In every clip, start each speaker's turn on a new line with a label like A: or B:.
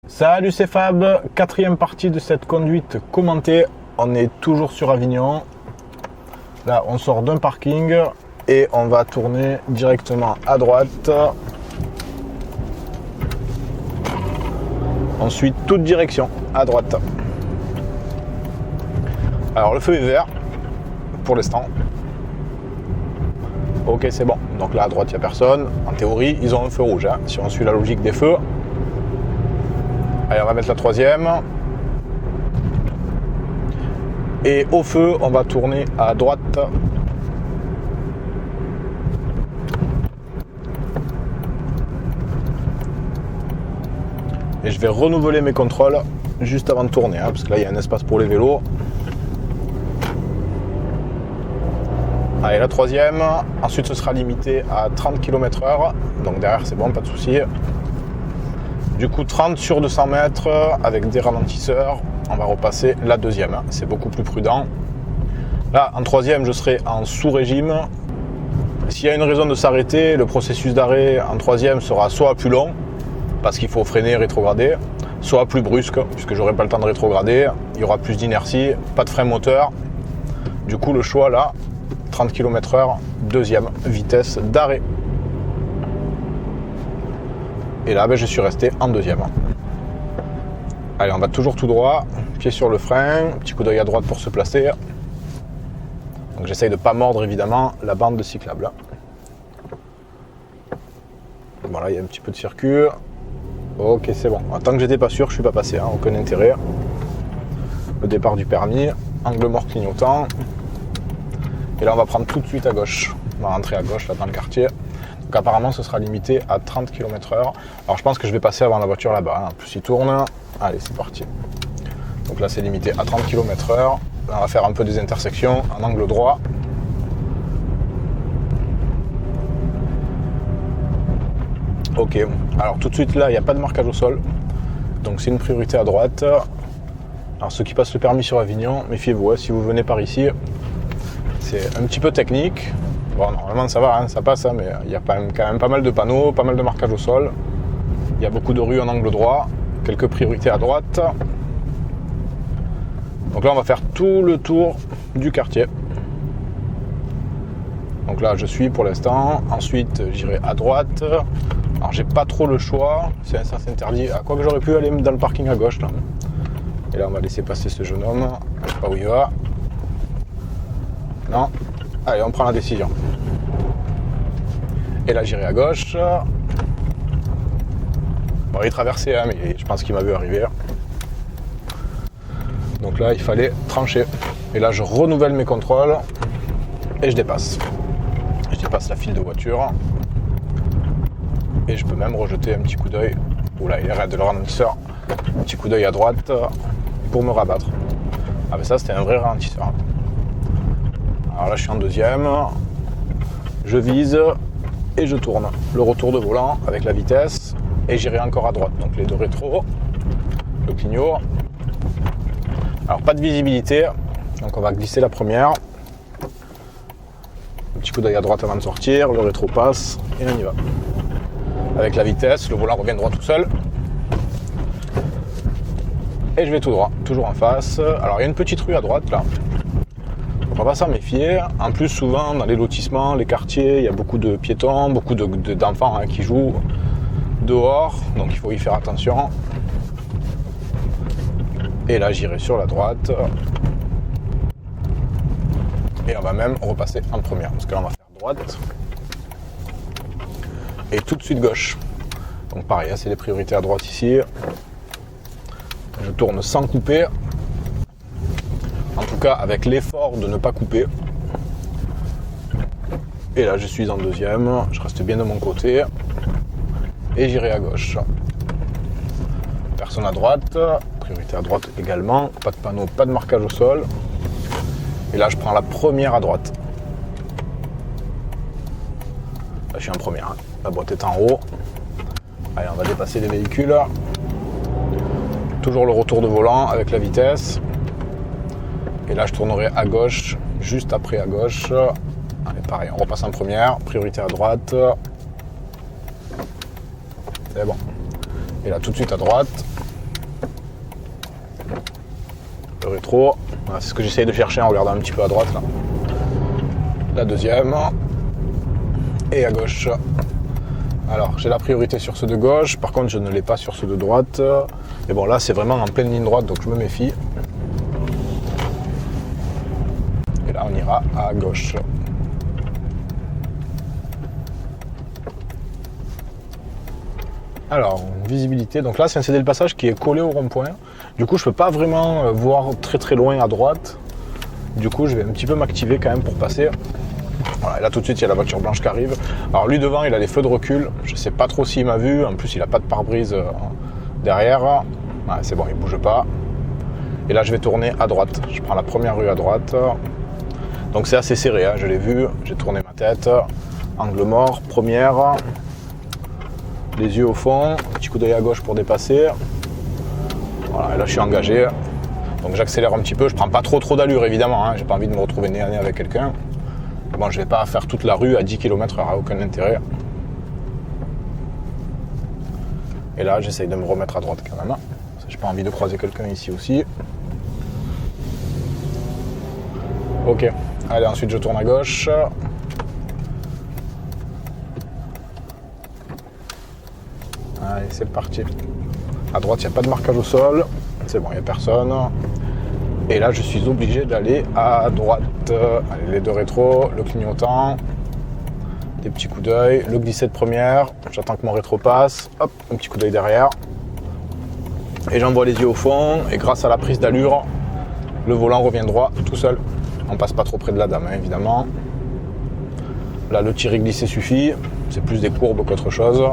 A: Salut, c'est Fab, quatrième partie de cette conduite commentée. On est toujours sur Avignon. Là, on sort d'un parking et on va tourner directement à droite. Ensuite, toute direction à droite. Alors, le feu est vert pour l'instant. Ok, c'est bon. Donc là, à droite, il n'y a personne. En théorie, ils ont un feu rouge. Hein, si on suit la logique des feux. Allez, on va mettre la troisième. Et au feu, on va tourner à droite. Et je vais renouveler mes contrôles juste avant de tourner, hein, parce que là, il y a un espace pour les vélos. Allez, la troisième. Ensuite, ce sera limité à 30 km/h. Donc derrière, c'est bon, pas de souci. Du coup, 30 sur 200 mètres avec des ralentisseurs. On va repasser la deuxième. C'est beaucoup plus prudent. Là, en troisième, je serai en sous-régime. S'il y a une raison de s'arrêter, le processus d'arrêt en troisième sera soit plus long, parce qu'il faut freiner, rétrograder, soit plus brusque, puisque j'aurai pas le temps de rétrograder. Il y aura plus d'inertie, pas de frein moteur. Du coup, le choix là, 30 km/h, deuxième vitesse d'arrêt. Et là, je suis resté en deuxième. Allez, on va toujours tout droit, pied sur le frein, petit coup d'œil à droite pour se placer. Donc j'essaye de ne pas mordre évidemment la bande de cyclable. Voilà, il y a un petit peu de circuit. Ok, c'est bon. Tant que j'étais pas sûr, je suis pas passé, hein, aucun intérêt. Le départ du permis, angle mort clignotant. Et là, on va prendre tout de suite à gauche. On va rentrer à gauche là dans le quartier. Donc apparemment, ce sera limité à 30 km/h. Alors je pense que je vais passer avant la voiture là-bas. Hein. En plus, il tourne. Allez, c'est parti. Donc là, c'est limité à 30 km/h. Là, on va faire un peu des intersections en angle droit. Ok. Alors tout de suite, là, il n'y a pas de marquage au sol. Donc c'est une priorité à droite. Alors ceux qui passent le permis sur Avignon, méfiez-vous. Hein, si vous venez par ici, c'est un petit peu technique. Bon, normalement ça va, hein, ça passe, hein, mais il y a quand même pas mal de panneaux, pas mal de marquages au sol. Il y a beaucoup de rues en angle droit, quelques priorités à droite. Donc là, on va faire tout le tour du quartier. Donc là, je suis pour l'instant. Ensuite, j'irai à droite. Alors, j'ai pas trop le choix. C'est un sens interdit. À quoi que j'aurais pu aller dans le parking à gauche, là. Et là, on va laisser passer ce jeune homme. Je sais pas où il va. Non. Allez, on prend la décision. Et là, j'irai à gauche. Bon, il traversait, hein, mais je pense qu'il m'a vu arriver. Donc là, il fallait trancher. Et là, je renouvelle mes contrôles et je dépasse. Je dépasse la file de voiture. Et je peux même rejeter un petit coup d'œil. Oula, il arrête de le ralentisseur. Un petit coup d'œil à droite pour me rabattre. Ah, mais ça, c'était un vrai ralentisseur. Alors là, je suis en deuxième, je vise et je tourne. Le retour de volant avec la vitesse et j'irai encore à droite. Donc les deux rétros, le clignot. Alors pas de visibilité, donc on va glisser la première. Un petit coup d'œil à droite avant de sortir, le rétro passe et on y va. Avec la vitesse, le volant revient droit tout seul. Et je vais tout droit, toujours en face. Alors il y a une petite rue à droite là. On va pas s'en méfier. En plus, souvent, dans les lotissements, les quartiers, il y a beaucoup de piétons, beaucoup d'enfants qui jouent dehors. Donc, il faut y faire attention. Et là, j'irai sur la droite. Et on va même repasser en première. Parce que là, on va faire droite. Et tout de suite gauche. Donc, pareil, c'est les priorités à droite ici. Je tourne sans couper. En tout cas, avec l'effort de ne pas couper. Et là, je suis en deuxième. Je reste bien de mon côté. Et j'irai à gauche. Personne à droite. Priorité à droite également. Pas de panneau, pas de marquage au sol. Et là, je prends la première à droite. Là, je suis en première. Hein. La boîte est en haut. Allez, on va dépasser les véhicules. Toujours le retour de volant avec la vitesse. Et là, je tournerai à gauche, juste après à gauche. Allez, pareil, on repasse en première, priorité à droite. C'est bon. Et là, tout de suite à droite. le rétro. Voilà, c'est ce que j'essaye de chercher en regardant un petit peu à droite là. La deuxième. Et à gauche. Alors j'ai la priorité sur ceux de gauche, par contre je ne l'ai pas sur ceux de droite. Mais bon là c'est vraiment en pleine ligne droite donc je me méfie. Et là on ira à gauche. Alors, visibilité, donc là c'est un cédé le passage qui est collé au rond-point. Du coup je peux pas vraiment voir très très loin à droite. Du coup je vais un petit peu m'activer quand même pour passer. Voilà, et là tout de suite il y a la voiture blanche qui arrive. Alors lui devant il a les feux de recul, je sais pas trop s'il m'a vu, en plus il a pas de pare-brise derrière. Ouais, c'est bon, il bouge pas. Et là je vais tourner à droite, je prends la première rue à droite. Donc c'est assez serré, hein, je l'ai vu, j'ai tourné ma tête. Angle mort, première. Les yeux au fond, petit coup d'œil à gauche pour dépasser. Voilà, et là je suis engagé. Donc j'accélère un petit peu, je prends pas trop d'allure évidemment, hein, j'ai pas envie de me retrouver nez à nez avec quelqu'un. Bon, je vais pas faire toute la rue à 10 km/h, aucun intérêt. Et là, j'essaye de me remettre à droite quand même. J'ai pas envie de croiser quelqu'un ici aussi. Ok, allez, ensuite je tourne à gauche. Allez, c'est parti. À droite, il n'y a pas de marquage au sol. C'est bon, il n'y a personne. Et là, je suis obligé d'aller à droite. Allez, les deux rétros, le clignotant, des petits coups d'œil, le glisser de première. J'attends que mon rétro passe. Hop, un petit coup d'œil derrière. Et j'envoie les yeux au fond. Et grâce à la prise d'allure, le volant revient droit tout seul. On passe pas trop près de la dame, hein, évidemment. Là, le tirer glissé suffit. C'est plus des courbes qu'autre chose.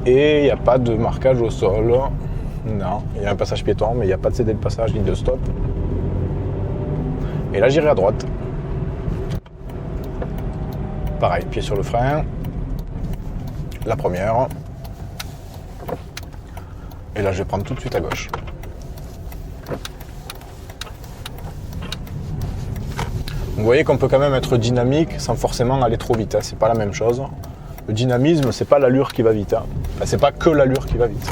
A: Et il n'y a pas de marquage au sol. Non, il y a un passage piéton, mais il n'y a pas de cédé de passage ni de stop. Et là, j'irai à droite. Pareil, pied sur le frein. La première. Et là, je vais prendre tout de suite à gauche. Vous voyez qu'on peut quand même être dynamique sans forcément aller trop vite. Hein. C'est pas la même chose. Le dynamisme, c'est pas l'allure qui va vite. Hein. Enfin, c'est pas que l'allure qui va vite.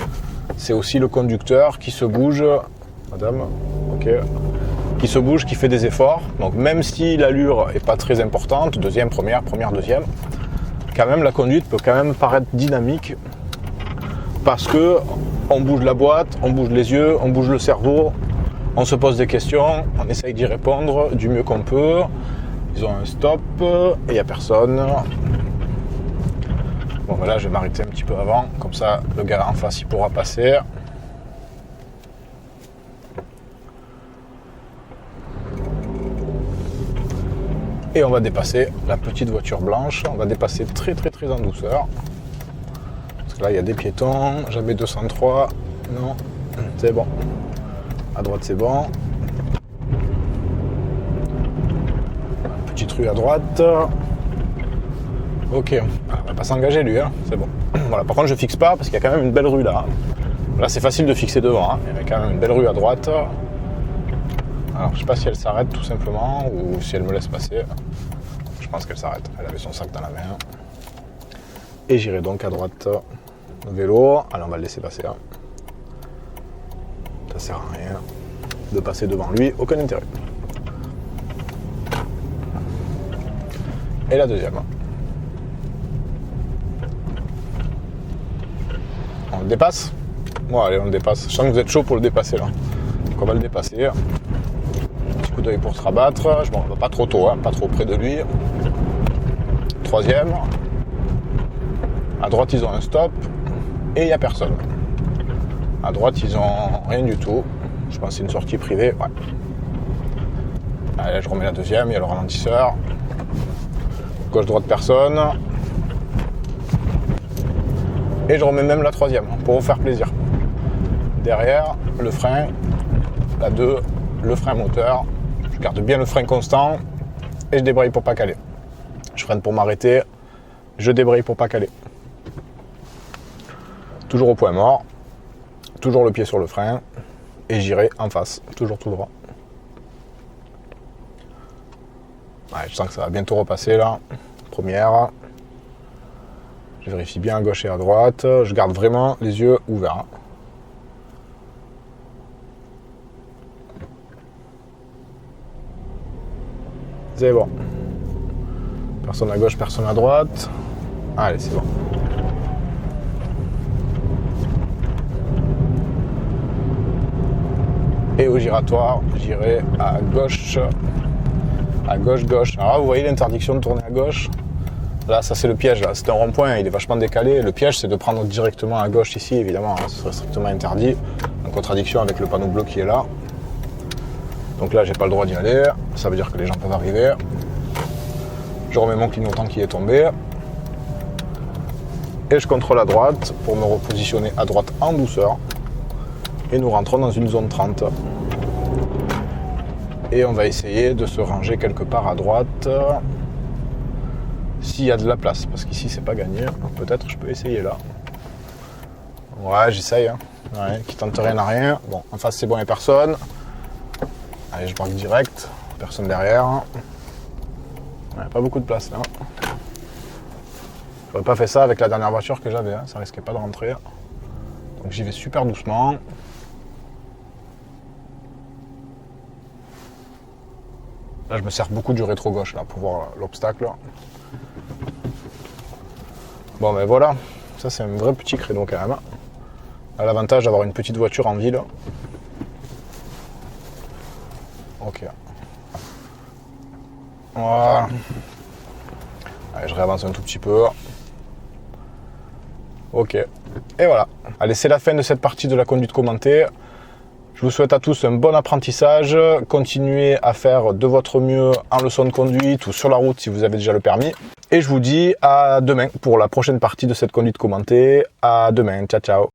A: C'est aussi le conducteur qui se bouge, madame, ok, qui se bouge, qui fait des efforts. Donc même si l'allure est pas très importante, deuxième, première, deuxième, quand même la conduite peut quand même paraître dynamique parce que on bouge la boîte, on bouge les yeux, on bouge le cerveau, on se pose des questions, on essaye d'y répondre du mieux qu'on peut. Ils ont un stop et il n'y a personne. Bon, ben là, je vais m'arrêter un petit peu avant, comme ça, le gars en face, il pourra passer. Et on va dépasser la petite voiture blanche. On va dépasser très en douceur. Parce que là, il y a des piétons. Jamais 203. Non, c'est bon. À droite, c'est bon. Petite rue à droite. Ok, on va pas s'engager lui, hein. C'est bon. Voilà. Par contre je fixe pas parce qu'il y a quand même une belle rue là. Là c'est facile de fixer devant, hein. Il y a quand même une belle rue à droite. Alors je sais pas si elle s'arrête tout simplement ou si elle me laisse passer. Je pense qu'elle s'arrête, elle avait son sac dans la main. Et j'irai donc à droite au vélo. Allez, on va le laisser passer. Hein. Ça sert à rien de passer devant lui, aucun intérêt. Et la deuxième. On le dépasse. Bon allez, on le dépasse. Je sens que vous êtes chaud pour le dépasser là. Donc on va le dépasser. Petit coup d'œil pour se rabattre. Bon, on va pas trop tôt, hein, pas trop près de lui. Troisième. À droite ils ont un stop. Et il n'y a personne. À droite ils ont rien du tout. Je pense que c'est une sortie privée. Ouais. Allez, je remets la deuxième, il y a le ralentisseur. Gauche-droite personne. Et je remets même la troisième pour vous faire plaisir. Derrière, le frein, la 2, le frein moteur. Je garde bien le frein constant et je débraye pour pas caler. Je freine pour m'arrêter, je débraye pour pas caler. Toujours au point mort, toujours le pied sur le frein et j'irai en face, toujours tout droit. Ouais, je sens que ça va bientôt repasser là. Première. Je vérifie bien à gauche et à droite. Je garde vraiment les yeux ouverts. C'est bon. Personne à gauche, personne à droite. Allez, c'est bon. Et au giratoire, j'irai à gauche. À gauche, gauche. Alors là, vous voyez l'interdiction de tourner à gauche. Là, ça c'est le piège. Là, c'est un rond-point, il est vachement décalé. Le piège, c'est de prendre directement à gauche ici, évidemment. Ce serait strictement interdit. En contradiction avec le panneau bleu qui est là. Donc là, j'ai pas le droit d'y aller. Ça veut dire que les gens peuvent arriver. Je remets mon clignotant qui est tombé. Et je contrôle à droite pour me repositionner à droite en douceur. Et nous rentrons dans une zone 30. Et on va essayer de se ranger quelque part à droite. S'il y a de la place, parce qu'ici c'est pas gagné. Peut-être je peux essayer là. Ouais, j'essaye. Hein. Ouais, qui tente rien à rien. Bon, en face c'est bon, il n'y a personne. Allez, je braque direct. Personne derrière. Ouais, pas beaucoup de place là. J'aurais pas fait ça avec la dernière voiture que j'avais. Hein. Ça risquait pas de rentrer. Donc j'y vais super doucement. Là, je me sers beaucoup du rétro-gauche là pour voir l'obstacle. Bon, ben voilà. Ça, c'est un vrai petit créneau quand même. À l'avantage d'avoir une petite voiture en ville. Ok. Voilà. Allez, je réavance un tout petit peu. Ok. Et voilà. Allez, c'est la fin de cette partie de la conduite commentée. Je vous souhaite à tous un bon apprentissage. Continuez à faire de votre mieux en leçon de conduite ou sur la route si vous avez déjà le permis. Et je vous dis à demain pour la prochaine partie de cette conduite commentée. À demain. Ciao, ciao.